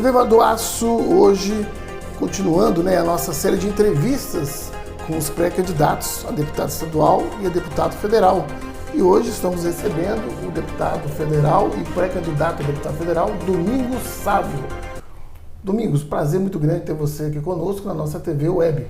TV Vale do Aço, hoje, continuando a nossa série de entrevistas com os pré-candidatos a deputado estadual e a deputado federal. E hoje estamos recebendo o deputado federal e pré-candidato a deputado federal, Domingos Sávio. Domingos, prazer muito grande ter você aqui conosco na nossa TV Web.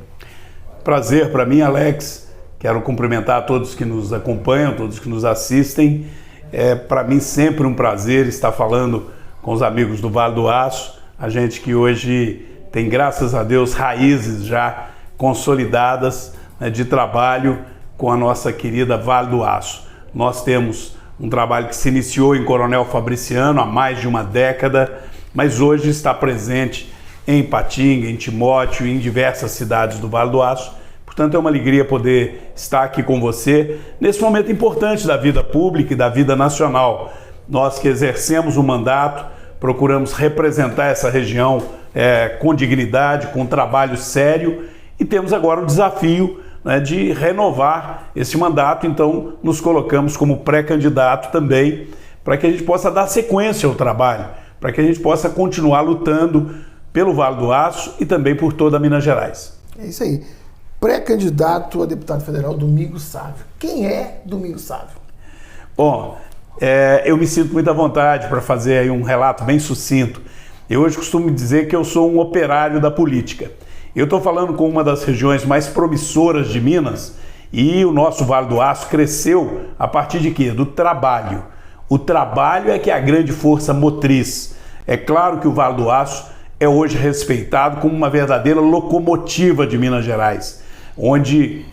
Prazer para mim, Alex. Quero cumprimentar todos que nos acompanham, todos que nos assistem. É para mim sempre um prazer estar falando com os amigos do Vale do Aço. A gente que hoje tem, graças a Deus, raízes já consolidadas de trabalho com a nossa querida Vale do Aço. Nós temos um trabalho que se iniciou em Coronel Fabriciano há mais de uma década, mas hoje está presente em Ipatinga, em Timóteo e em diversas cidades do Vale do Aço. Portanto, é uma alegria poder estar aqui com você nesse momento importante da vida pública e da vida nacional. Nós que exercemos o mandato, procuramos representar essa região com dignidade, com trabalho sério, e temos agora o desafio de renovar esse mandato. Então nos colocamos como pré-candidato também, para que a gente possa dar sequência ao trabalho, para que a gente possa continuar lutando pelo Vale do Aço e também por toda Minas Gerais. É isso aí. Pré-candidato a deputado federal, Domingos Sávio. Quem é Domingos Sávio? Bom, eu me sinto muito à vontade para fazer aí um relato bem sucinto. Eu hoje costumo dizer que eu sou um operário da política. Eu estou falando com uma das regiões mais promissoras de Minas, e o nosso Vale do Aço cresceu a partir de quê? Do trabalho. O trabalho é que é a grande força motriz. É claro que o Vale do Aço é hoje respeitado como uma verdadeira locomotiva de Minas Gerais, onde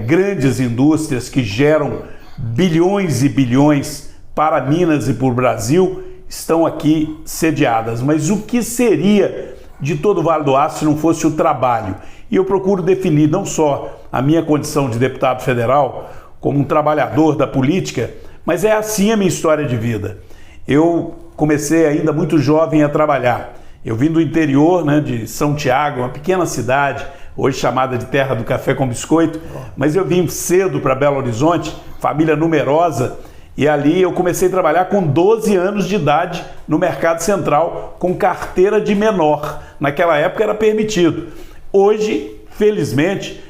grandes indústrias que geram bilhões e bilhões para Minas e para o Brasil estão aqui sediadas. Mas o que seria de todo o Vale do Aço se não fosse o trabalho? E eu procuro definir não só a minha condição de deputado federal como um trabalhador da política, mas é assim a minha história de vida. Eu comecei ainda muito jovem a trabalhar. Eu vim do interior, de São Tiago, uma pequena cidade, hoje chamada de Terra do Café com Biscoito, mas eu vim cedo para Belo Horizonte, família numerosa, e ali eu comecei a trabalhar com 12 anos de idade no Mercado Central, com carteira de menor. Naquela época era permitido. Hoje, felizmente,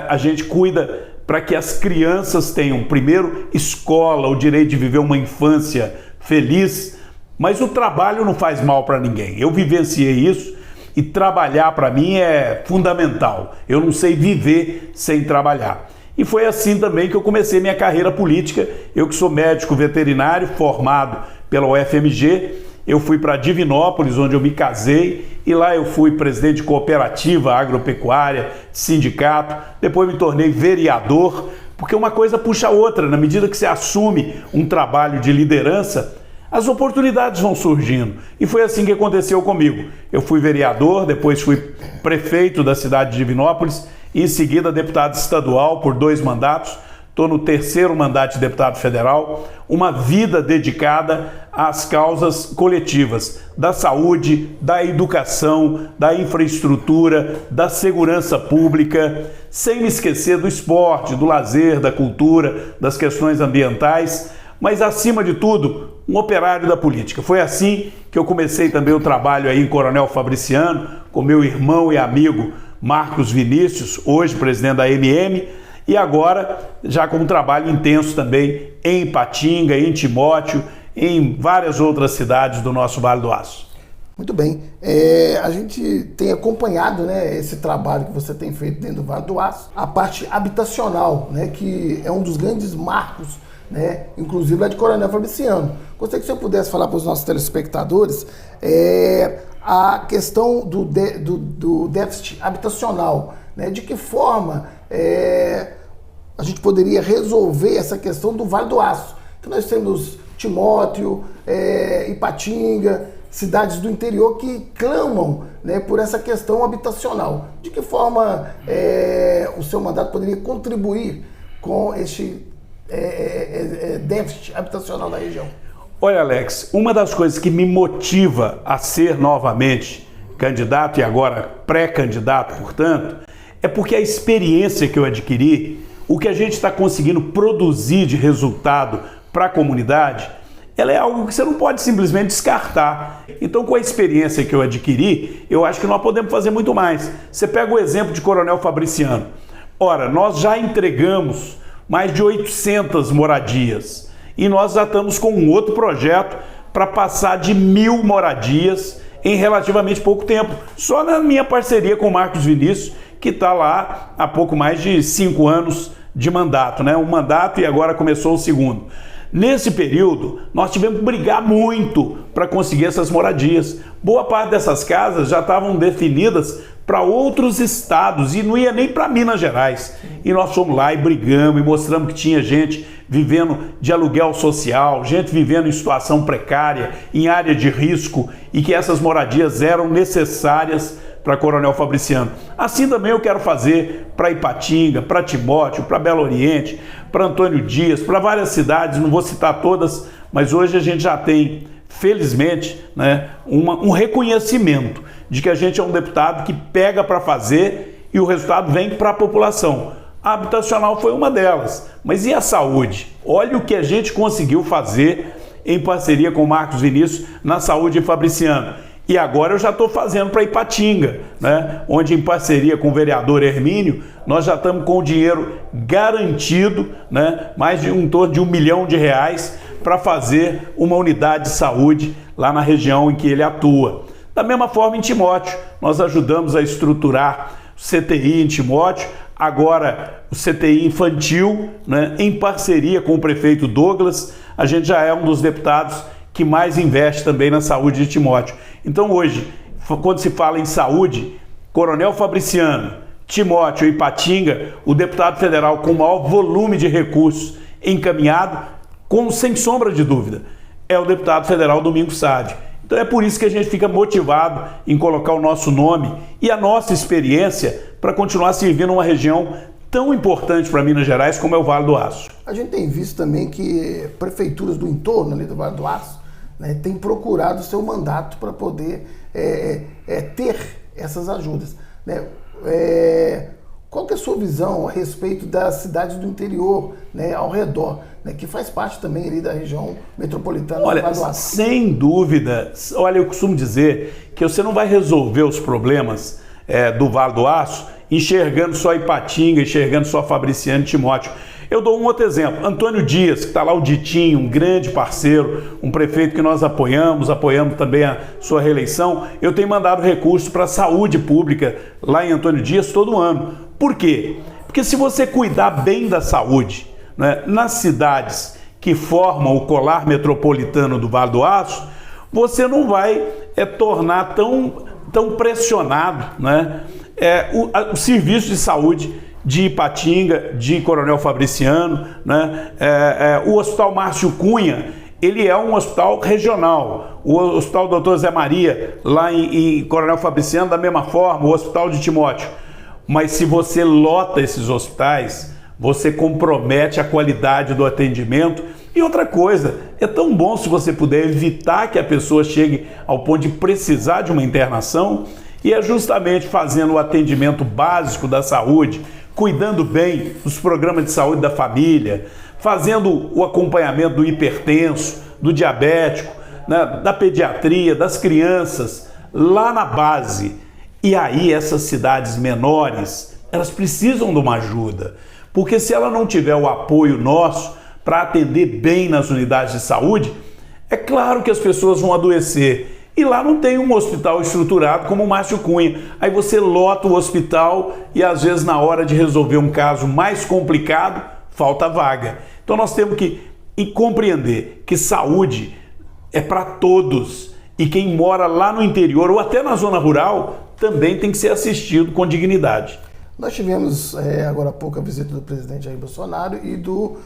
a gente cuida para que as crianças tenham, primeiro, escola, o direito de viver uma infância feliz, mas o trabalho não faz mal para ninguém. Eu vivenciei isso e trabalhar para mim é fundamental. Eu não sei viver sem trabalhar. E foi assim também que eu comecei minha carreira política. Eu que sou médico veterinário, formado pela UFMG, eu fui para Divinópolis, onde eu me casei, e lá eu fui presidente de cooperativa agropecuária, sindicato, depois me tornei vereador, porque uma coisa puxa a outra. Na medida que você assume um trabalho de liderança, as oportunidades vão surgindo. E foi assim que aconteceu comigo. Eu fui vereador, depois fui prefeito da cidade de Divinópolis, em seguida deputado estadual por 2 mandatos. Estou no 3º mandato de deputado federal, uma vida dedicada às causas coletivas, da saúde, da educação, da infraestrutura, da segurança pública, sem me esquecer do esporte, do lazer, da cultura, das questões ambientais, mas acima de tudo, um operário da política. Foi assim que eu comecei também o trabalho aí em Coronel Fabriciano, com meu irmão e amigo Marcos Vinícius, hoje presidente da MM, e agora já com um trabalho intenso também em Ipatinga, em Timóteo, em várias outras cidades do nosso Vale do Aço. Muito bem. A gente tem acompanhado esse trabalho que você tem feito dentro do Vale do Aço, a parte habitacional, que é um dos grandes marcos, inclusive lá de Coronel Fabriciano. Gostaria que o senhor pudesse falar para os nossos telespectadores a questão do déficit habitacional, de que forma a gente poderia resolver essa questão do Vale do Aço. Então nós temos Timóteo, Ipatinga, cidades do interior que clamam por essa questão habitacional. De que forma o seu mandato poderia contribuir com este déficit habitacional da região? Olha, Alex, uma das coisas que me motiva a ser novamente candidato e agora pré-candidato, portanto, é porque a experiência que eu adquiri, o que a gente está conseguindo produzir de resultado para a comunidade, ela é algo que você não pode simplesmente descartar. Então, com a experiência que eu adquiri, eu acho que nós podemos fazer muito mais. Você pega o exemplo de Coronel Fabriciano. Ora, nós já entregamos mais de 800 moradias e nós já estamos com um outro projeto para passar de 1.000 moradias em relativamente pouco tempo. Só na minha parceria com o Marcos Vinícius, que está lá há pouco mais de 5 anos de mandato, né? Um mandato e agora começou o segundo. Nesse período, nós tivemos que brigar muito para conseguir essas moradias. Boa parte dessas casas já estavam definidas para outros estados e não ia nem para Minas Gerais. E nós fomos lá e brigamos e mostramos que tinha gente vivendo de aluguel social, gente vivendo em situação precária, em área de risco e que essas moradias eram necessárias para Coronel Fabriciano. Assim também eu quero fazer para Ipatinga, para Timóteo, para Belo Oriente, para Antônio Dias, para várias cidades, não vou citar todas, mas hoje a gente já tem, felizmente, né, um reconhecimento de que a gente é um deputado que pega para fazer e o resultado vem para a população. A habitacional foi uma delas, mas e a saúde? Olha o que a gente conseguiu fazer em parceria com o Marcos Vinícius na saúde em Fabriciano. E agora eu já estou fazendo para Ipatinga, né? Onde em parceria com o vereador Hermínio, nós já estamos com o dinheiro garantido, né? Mais de em torno de R$1 milhão para fazer uma unidade de saúde lá na região em que ele atua. Da mesma forma em Timóteo, nós ajudamos a estruturar o CTI em Timóteo, agora o CTI infantil, né? Em parceria com o prefeito Douglas, a gente já é um dos deputados que mais investe também na saúde de Timóteo. Então hoje, quando se fala em saúde, Coronel Fabriciano, Timóteo e Ipatinga, o deputado federal com o maior volume de recursos encaminhado, sem sombra de dúvida, é o deputado federal Domingos Sávio. Então é por isso que a gente fica motivado em colocar o nosso nome e a nossa experiência para continuar servindo uma região tão importante para Minas Gerais como é o Vale do Aço. A gente tem visto também que prefeituras do entorno ali do Vale do Aço, né, têm procurado o seu mandato para poder ter essas ajudas, né? Qual que é a sua visão a respeito das cidades do interior, né, ao redor, né, que faz parte também ali da região metropolitana do Vale do Aço? Sem dúvida. Olha, eu costumo dizer que você não vai resolver os problemas do Vale do Aço enxergando só Ipatinga, enxergando só Fabriciano e Timóteo. Eu dou um outro exemplo, Antônio Dias, que está lá o Ditinho, um grande parceiro, um prefeito que nós apoiamos também a sua reeleição. Eu tenho mandado recursos para a saúde pública lá em Antônio Dias todo ano. Por quê? Porque se você cuidar bem da saúde, né, nas cidades que formam o colar metropolitano do Vale do Aço, você não vai tornar tão pressionado, né, o serviço de saúde de Ipatinga, de Coronel Fabriciano, né? O Hospital Márcio Cunha, ele é um hospital regional. O Hospital Dr. Zé Maria, lá em Coronel Fabriciano, da mesma forma, o Hospital de Timóteo. Mas se você lota esses hospitais, você compromete a qualidade do atendimento. E outra coisa, é tão bom se você puder evitar que a pessoa chegue ao ponto de precisar de uma internação, e é justamente fazendo o atendimento básico da saúde, cuidando bem dos programas de saúde da família, fazendo o acompanhamento do hipertenso, do diabético, né, da pediatria, das crianças, lá na base. E aí essas cidades menores, elas precisam de uma ajuda, porque se ela não tiver o apoio nosso para atender bem nas unidades de saúde, é claro que as pessoas vão adoecer. E lá não tem um hospital estruturado como o Márcio Cunha. Aí você lota o hospital e às vezes na hora de resolver um caso mais complicado, falta vaga. Então nós temos que compreender que saúde é para todos. E quem mora lá no interior ou até na zona rural também tem que ser assistido com dignidade. Nós tivemos agora há pouco a visita do presidente Jair Bolsonaro e do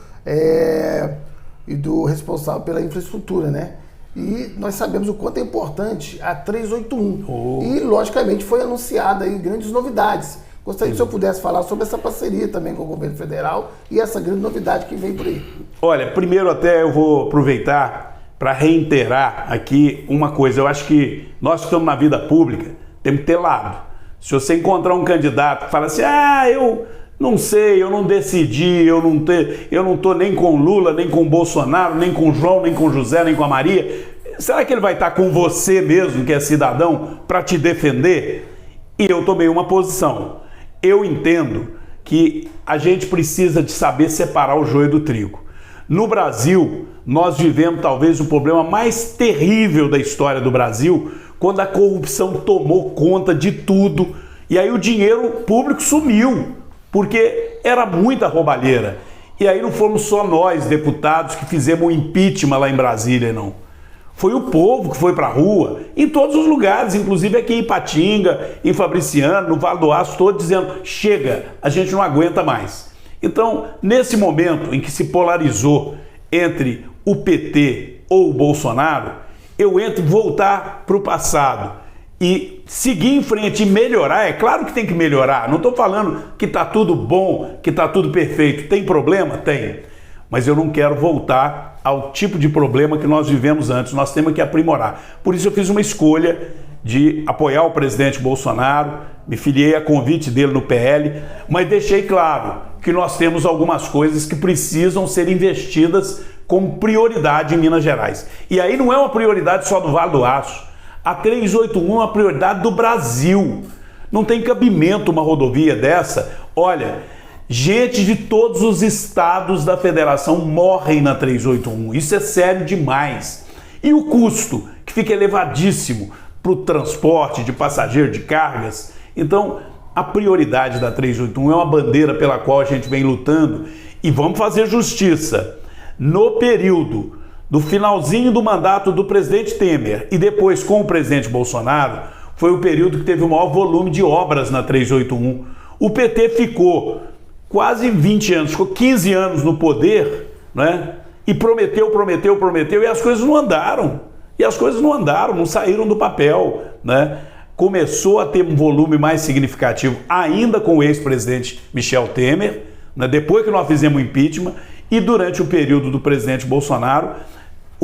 responsável pela infraestrutura, né? E nós sabemos o quanto é importante a 381. E, logicamente, foi anunciada aí grandes novidades. Gostaria que o senhor pudesse falar sobre essa parceria também com o governo federal e essa grande novidade que vem por aí. Olha, primeiro até eu vou aproveitar para reiterar aqui uma coisa. Eu acho que nós que estamos na vida pública temos que ter lado. Se você encontrar um candidato que fala assim, eu Não sei, eu não decidi, eu não tô nem com Lula, nem com Bolsonaro, nem com João, nem com José, nem com a Maria. Será que ele vai estar com você mesmo, que é cidadão, para te defender? E eu tomei uma posição. Eu entendo que a gente precisa de saber separar o joio do trigo. No Brasil, nós vivemos talvez o problema mais terrível da história do Brasil, quando a corrupção tomou conta de tudo e aí o dinheiro público sumiu, porque era muita roubalheira. E aí não fomos só nós, deputados, que fizemos um impeachment lá em Brasília, não. Foi o povo que foi para a rua, em todos os lugares, inclusive aqui em Ipatinga, em Fabriciano, no Vale do Aço, todos dizendo, chega, a gente não aguenta mais. Então, nesse momento em que se polarizou entre o PT ou o Bolsonaro, eu entro voltar para o passado e seguir em frente e melhorar. É claro que tem que melhorar, não estou falando que está tudo bom, que está tudo perfeito. Tem problema? Tem. Mas eu não quero voltar ao tipo de problema que nós vivemos antes. Nós temos que aprimorar. Por isso eu fiz uma escolha de apoiar o presidente Bolsonaro, me filiei a convite dele no PL, mas deixei claro que nós temos algumas coisas que precisam ser investidas como prioridade em Minas Gerais. E aí não é uma prioridade só do Vale do Aço. A 381 é uma prioridade do Brasil. Não tem cabimento uma rodovia dessa. Olha, gente de todos os estados da federação morrem na 381. Isso é sério demais. E o custo, que fica elevadíssimo para o transporte de passageiro, de cargas. Então, a prioridade da 381 é uma bandeira pela qual a gente vem lutando e vamos fazer justiça. No período do finalzinho do mandato do presidente Temer e depois com o presidente Bolsonaro, foi o período que teve o maior volume de obras na 381. O PT ficou quase 20 anos, ficou 15 anos no poder, né? E prometeu, e as coisas não andaram. Não saíram do papel, né? Começou a ter um volume mais significativo ainda com o ex-presidente Michel Temer, né? Depois que nós fizemos o impeachment, e durante o período do presidente Bolsonaro,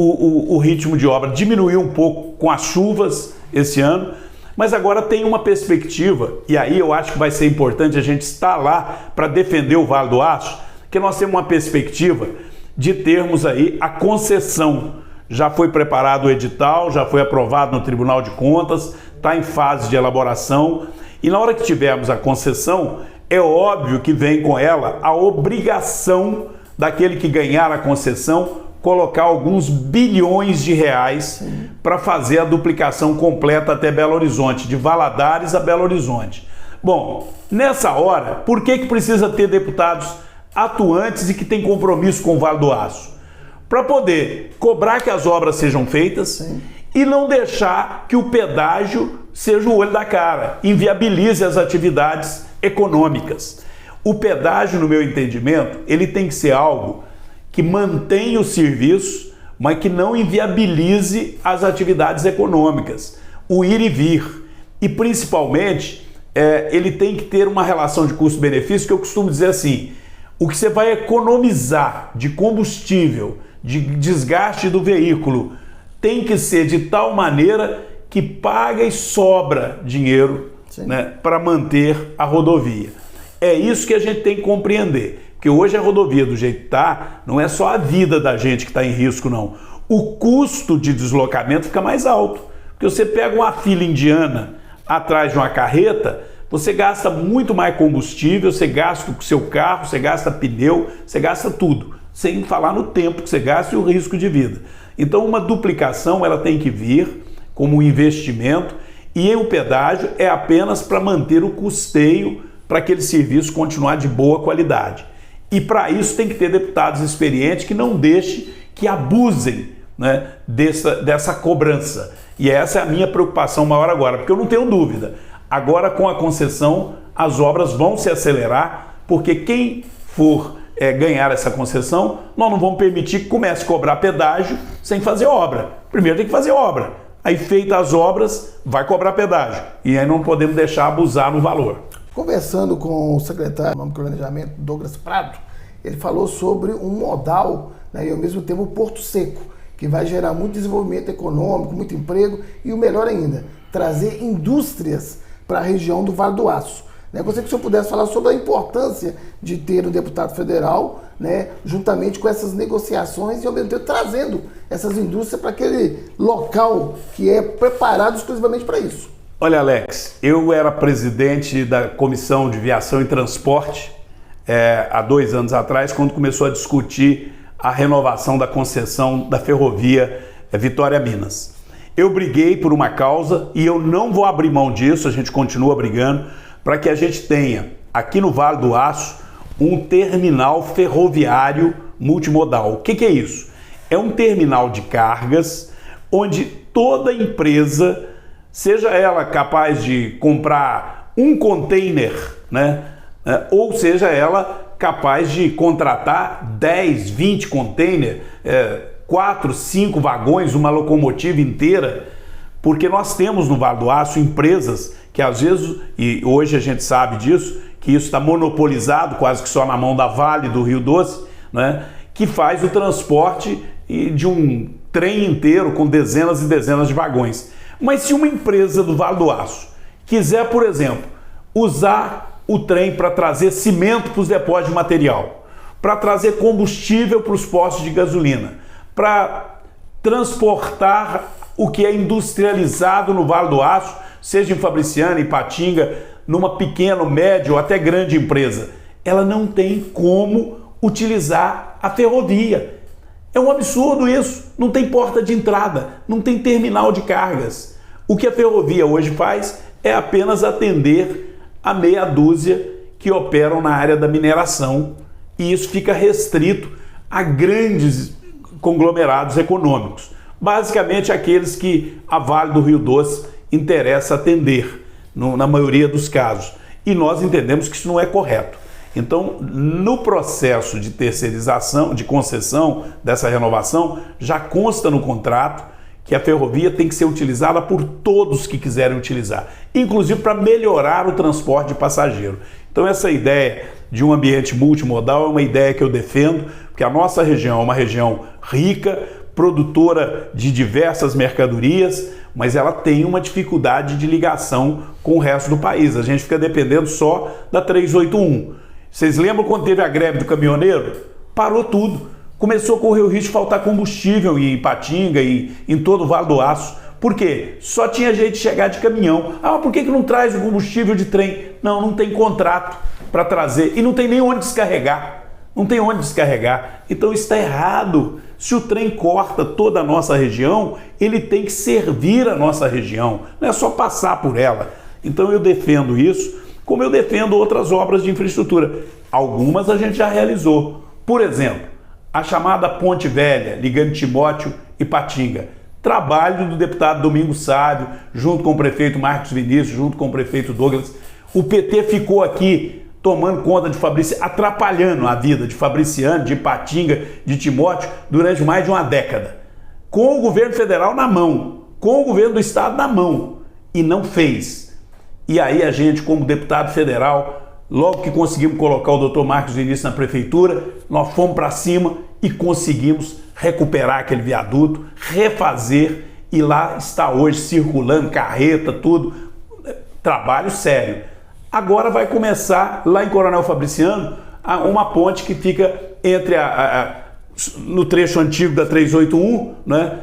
o ritmo de obra diminuiu um pouco com as chuvas esse ano, mas agora tem uma perspectiva, e aí eu acho que vai ser importante a gente estar lá para defender o Vale do Aço, que nós temos uma perspectiva de termos aí a concessão. Já foi preparado o edital, já foi aprovado no Tribunal de Contas, está em fase de elaboração, e na hora que tivermos a concessão, é óbvio que vem com ela a obrigação daquele que ganhar a concessão colocar alguns bilhões de reais para fazer a duplicação completa até Belo Horizonte, de Valadares a Belo Horizonte. Bom, nessa hora, por que precisa ter deputados atuantes e que têm compromisso com o Vale do Aço? Para poder cobrar que as obras sejam feitas e não deixar que o pedágio seja o olho da cara, inviabilize as atividades econômicas. O pedágio, no meu entendimento, ele tem que ser algo que mantenha o serviço, mas que não inviabilize as atividades econômicas, o ir e vir. E, principalmente, ele tem que ter uma relação de custo-benefício, que eu costumo dizer assim, o que você vai economizar de combustível, de desgaste do veículo, tem que ser de tal maneira que paga e sobra dinheiro, né, para manter a rodovia. É isso que a gente tem que compreender. Porque hoje a rodovia, do jeito que está, não é só a vida da gente que está em risco, não. O custo de deslocamento fica mais alto. Porque você pega uma fila indiana atrás de uma carreta, você gasta muito mais combustível, você gasta o seu carro, você gasta pneu, você gasta tudo. Sem falar no tempo que você gasta e o risco de vida. Então uma duplicação ela tem que vir como um investimento e o pedágio é apenas para manter o custeio para aquele serviço continuar de boa qualidade. E para isso tem que ter deputados experientes que não deixem que abusem, né, dessa cobrança. E essa é a minha preocupação maior agora, porque eu não tenho dúvida. Agora com a concessão as obras vão se acelerar, porque quem for ganhar essa concessão, nós não vamos permitir que comece a cobrar pedágio sem fazer obra. Primeiro tem que fazer obra. Aí feitas as obras, vai cobrar pedágio. E aí não podemos deixar abusar no valor. Conversando com o secretário de Planejamento, Douglas Prado, ele falou sobre um modal, né, e ao mesmo tempo um porto seco, que vai gerar muito desenvolvimento econômico, muito emprego e o melhor ainda, trazer indústrias para a região do Vale do Aço. né? Gostaria que o senhor pudesse falar sobre a importância de ter um deputado federal, né, juntamente com essas negociações e ao mesmo tempo trazendo essas indústrias para aquele local que é preparado exclusivamente para isso. Olha, Alex, eu era presidente da Comissão de Viação e Transporte há 2 anos atrás, quando começou a discutir a renovação da concessão da ferrovia Vitória-Minas. Eu briguei por uma causa e eu não vou abrir mão disso, a gente continua brigando, para que a gente tenha aqui no Vale do Aço um terminal ferroviário multimodal. O que é isso? É um terminal de cargas onde toda empresa, seja ela capaz de comprar um container, né, ou seja ela capaz de contratar 10, 20 containers, 4, 5 vagões, uma locomotiva inteira, porque nós temos no Vale do Aço empresas que às vezes, e hoje a gente sabe disso, que isso está monopolizado quase que só na mão da Vale do Rio Doce, né, que faz o transporte de um trem inteiro com dezenas e dezenas de vagões. Mas se uma empresa do Vale do Aço quiser, por exemplo, usar o trem para trazer cimento para os depósitos de material, para trazer combustível para os postos de gasolina, para transportar o que é industrializado no Vale do Aço, seja em Fabriciana, em Ipatinga, numa pequena, média ou até grande empresa, ela não tem como utilizar a ferrovia. É um absurdo isso, não tem porta de entrada, não tem terminal de cargas. O que a ferrovia hoje faz é apenas atender a meia dúzia que operam na área da mineração, e isso fica restrito a grandes conglomerados econômicos, basicamente aqueles que a Vale do Rio Doce interessa atender, na maioria dos casos, e nós entendemos que isso não é correto. Então, no processo de terceirização, de concessão dessa renovação, já consta no contrato que a ferrovia tem que ser utilizada por todos que quiserem utilizar, inclusive para melhorar o transporte de passageiro. Então essa ideia de um ambiente multimodal é uma ideia que eu defendo, porque a nossa região é uma região rica, produtora de diversas mercadorias, mas ela tem uma dificuldade de ligação com o resto do país. A gente fica dependendo só da 381. Vocês lembram quando teve a greve do caminhoneiro? Parou tudo. Começou a correr o risco de faltar combustível em Ipatinga e em todo o Vale do Aço. Por quê? Só tinha jeito de chegar de caminhão. Ah, por que não traz o combustível de trem? Não tem contrato para trazer e não tem nem onde descarregar. Não tem onde descarregar. Então isso está errado. Se o trem corta toda a nossa região, ele tem que servir a nossa região. Não é só passar por ela. Então eu defendo isso, como eu defendo outras obras de infraestrutura. Algumas a gente já realizou. Por exemplo, a chamada Ponte Velha, ligando Timóteo e Ipatinga. Trabalho do deputado Domingos Sávio, junto com o prefeito Marcos Vinícius, junto com o prefeito Douglas. O PT ficou aqui tomando conta de Fabriciano, atrapalhando a vida de Fabriciano, de Ipatinga, de Timóteo, durante mais de uma década. Com o governo federal na mão, com o governo do estado na mão. E não fez. E aí a gente, como deputado federal, logo que conseguimos colocar o doutor Marcos Vinícius na prefeitura, nós fomos para cima e conseguimos recuperar aquele viaduto, refazer, e lá está hoje circulando, carreta, tudo. Trabalho sério. Agora vai começar, lá em Coronel Fabriciano, uma ponte que fica entre no trecho antigo da 381, né?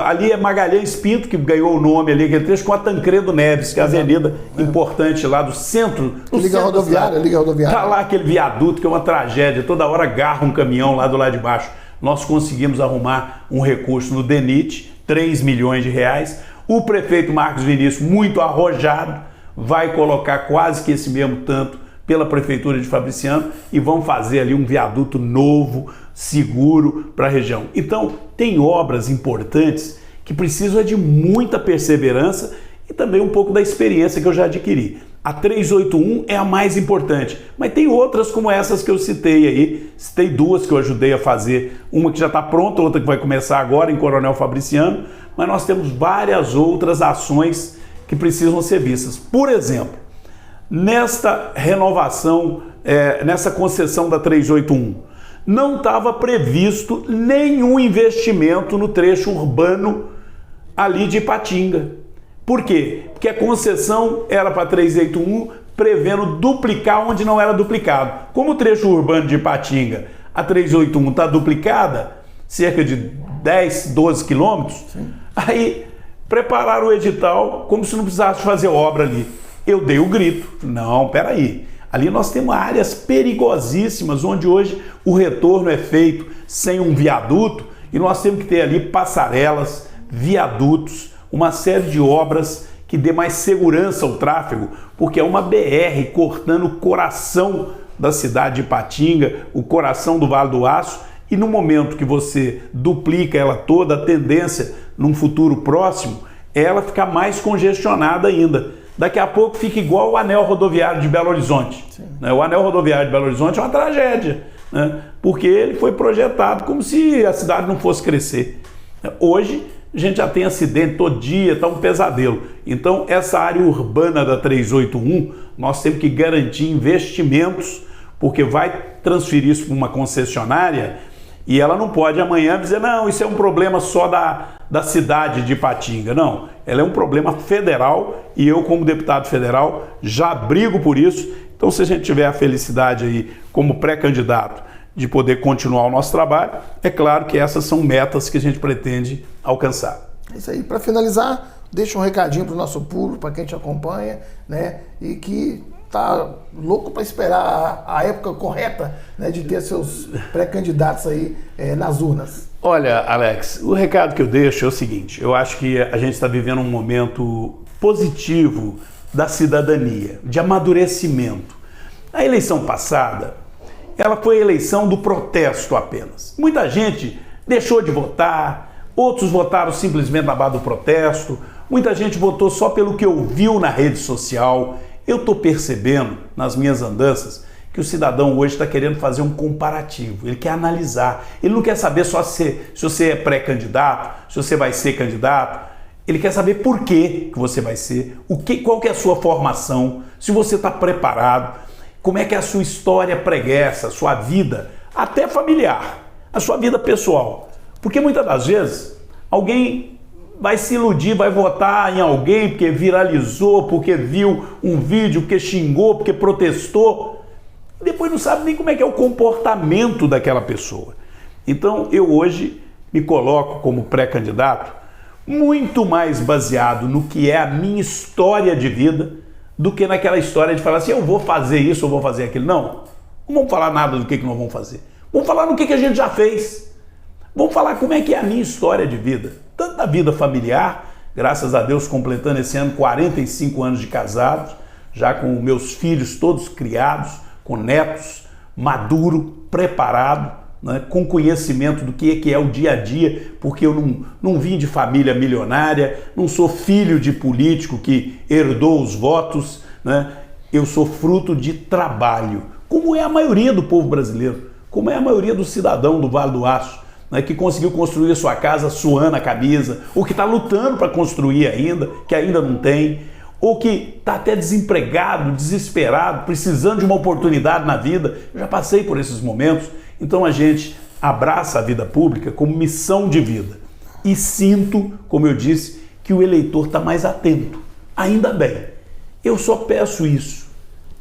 Ali é Magalhães Pinto, que ganhou o nome ali, aquele trecho, com a Tancredo Neves, que é a avenida importante lá do centro. Liga rodoviária. Tá lá aquele viaduto, que é uma tragédia, toda hora agarra um caminhão lá do lado de baixo. Nós conseguimos arrumar um recurso no DENIT, 3 milhões de reais. O prefeito Marcos Vinícius, muito arrojado, vai colocar quase que esse mesmo tanto pela prefeitura de Fabriciano e vão fazer ali um viaduto novo, seguro para a região. Então, tem obras importantes que precisam de muita perseverança e também um pouco da experiência que eu já adquiri. A 381 é a mais importante, mas tem outras como essas que eu citei aí. Citei 2 que eu ajudei a fazer, uma que já está pronta, outra que vai começar agora em Coronel Fabriciano, mas nós temos várias outras ações que precisam ser vistas. Por exemplo, nesta renovação, nessa concessão da 381, não estava previsto nenhum investimento no trecho urbano ali de Ipatinga. Por quê? Porque a concessão era para 381 prevendo duplicar onde não era duplicado. Como o trecho urbano de Ipatinga, a 381 está duplicada, cerca de 10, 12 quilômetros, aí prepararam o edital como se não precisasse fazer obra ali. Eu dei o grito, não, peraí, ali nós temos áreas perigosíssimas, onde hoje o retorno é feito sem um viaduto, e nós temos que ter ali passarelas, viadutos, uma série de obras que dê mais segurança ao tráfego, porque é uma BR cortando o coração da cidade de Ipatinga, o coração do Vale do Aço, e no momento que você duplica ela toda, a tendência, num futuro próximo, é ela ficar mais congestionada ainda. Daqui a pouco fica igual o anel rodoviário de Belo Horizonte. Né? O anel rodoviário de Belo Horizonte é uma tragédia, né? Porque ele foi projetado como se a cidade não fosse crescer. Hoje, a gente já tem acidente todo dia, está um pesadelo. Então, essa área urbana da 381, nós temos que garantir investimentos, porque vai transferir isso para uma concessionária e ela não pode amanhã dizer, não, isso é um problema só da cidade de Ipatinga. Não, ela é um problema federal e eu, como deputado federal, já brigo por isso. Então, se a gente tiver a felicidade aí, como pré-candidato, de poder continuar o nosso trabalho, é claro que essas são metas que a gente pretende alcançar. É isso aí. Para finalizar, deixa um recadinho para o nosso público, para quem te acompanha, né, e que tá louco para esperar a época correta, né, de ter seus pré-candidatos aí nas urnas. Olha, Alex, o recado que eu deixo é o seguinte, eu acho que a gente está vivendo um momento positivo da cidadania, de amadurecimento. A eleição passada, ela foi a eleição do protesto apenas. Muita gente deixou de votar, outros votaram simplesmente na base do protesto, muita gente votou só pelo que ouviu na rede social. Eu estou percebendo, nas minhas andanças, que o cidadão hoje está querendo fazer um comparativo, ele quer analisar, ele não quer saber só se você é pré-candidato, se você vai ser candidato, ele quer saber por que você vai ser, qual que é a sua formação, se você está preparado, como é que é a sua história pregressa, a sua vida, até familiar, a sua vida pessoal. Porque muitas das vezes alguém vai se iludir, vai votar em alguém porque viralizou, porque viu um vídeo, porque xingou, porque protestou, e depois não sabe nem como é que é o comportamento daquela pessoa. Então eu hoje me coloco como pré-candidato muito mais baseado no que é a minha história de vida do que naquela história de falar assim, eu vou fazer isso, eu vou fazer aquilo. Não vamos falar nada do que nós vamos fazer. Vamos falar no que a gente já fez. Vamos falar como é que é a minha história de vida. Tanto da vida familiar, graças a Deus completando esse ano 45 anos de casados, já com meus filhos todos criados, com netos, maduro, preparado, né, com conhecimento do que é o dia a dia, porque eu não vim de família milionária, não sou filho de político que herdou os votos, né, eu sou fruto de trabalho, como é a maioria do povo brasileiro, como é a maioria do cidadão do Vale do Aço, né, que conseguiu construir a sua casa suando a camisa, ou que está lutando para construir ainda, que ainda não tem, ou que está até desempregado, desesperado, precisando de uma oportunidade na vida. Eu já passei por esses momentos. Então a gente abraça a vida pública como missão de vida. E sinto, como eu disse, que o eleitor está mais atento. Ainda bem. Eu só peço isso.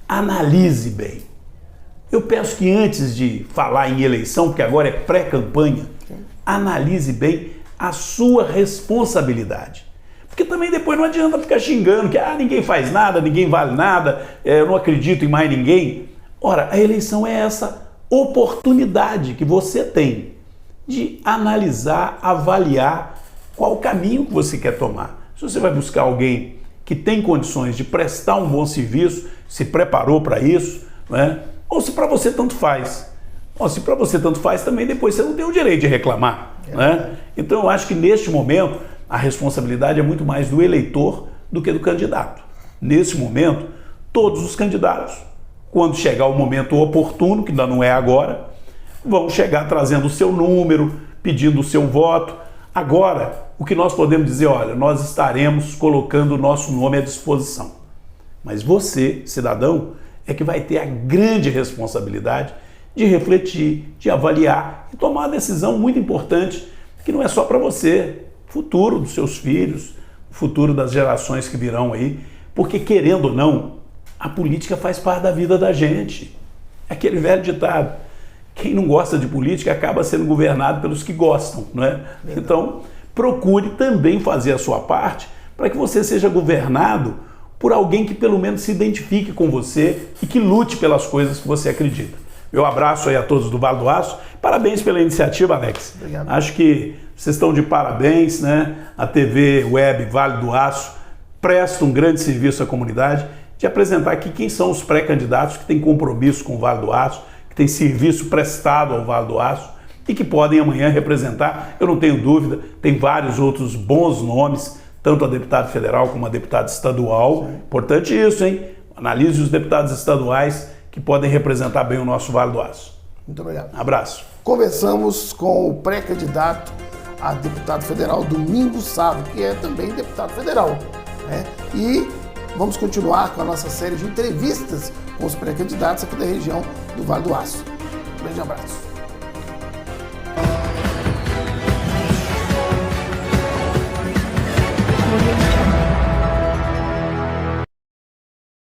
Analise bem. Eu peço que antes de falar em eleição, porque agora é pré-campanha, analise bem a sua responsabilidade. Porque também depois não adianta ficar xingando que ninguém faz nada, ninguém vale nada, eu não acredito em mais ninguém. Ora, a eleição é essa oportunidade que você tem de analisar, avaliar qual o caminho que você quer tomar. Se você vai buscar alguém que tem condições de prestar um bom serviço, se preparou para isso, né? Ou se para você tanto faz. Ou se para você tanto faz, também depois você não tem o direito de reclamar. Né? Então eu acho que neste momento a responsabilidade é muito mais do eleitor do que do candidato. Nesse momento, todos os candidatos, quando chegar o momento oportuno, que ainda não é agora, vão chegar trazendo o seu número, pedindo o seu voto. Agora, o que nós podemos dizer, olha, nós estaremos colocando o nosso nome à disposição. Mas você, cidadão, é que vai ter a grande responsabilidade de refletir, de avaliar e tomar uma decisão muito importante, que não é só para você, futuro dos seus filhos, futuro das gerações que virão aí, porque querendo ou não, A política faz parte da vida da gente. É aquele velho ditado. Quem não gosta de política acaba sendo governado pelos que gostam, não é? Então, procure também fazer a sua parte para que você seja governado por alguém que pelo menos se identifique com você e que lute pelas coisas que você acredita. Meu abraço aí a todos do Vale do Aço. Parabéns pela iniciativa, Alex. Obrigado. Acho que vocês estão de parabéns, né? A TV Web Vale do Aço presta um grande serviço à comunidade de apresentar aqui quem são os pré-candidatos que têm compromisso com o Vale do Aço, que têm serviço prestado ao Vale do Aço e que podem amanhã representar, eu não tenho dúvida, tem vários outros bons nomes, tanto a deputado federal como a deputada estadual. Sim. Importante isso, hein? Analise os deputados estaduais que podem representar bem o nosso Vale do Aço. Muito obrigado. Abraço. Conversamos com o pré-candidato a deputado federal Domingos Sávio, que é também deputado federal, né? E vamos continuar com a nossa série de entrevistas com os pré-candidatos aqui da região do Vale do Aço. Um grande abraço.